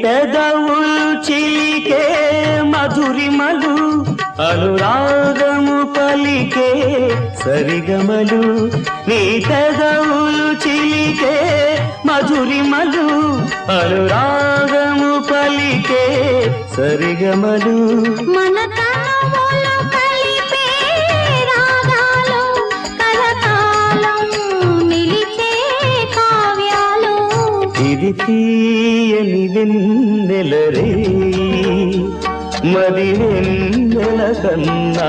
పెదవులు చిలికే మధురిమలు అనురాగము పలికే సరిగమలు నీ పెదవులు చిలికే మధురిమలు అనురాగము పలికే సరిగమలు మన తనువులు కలిపే రాగాలు కలకాలం నిలిచే కావ్యాలు ఇది తీయని వెన్నెలరే మరి వెన్నెల కన్నా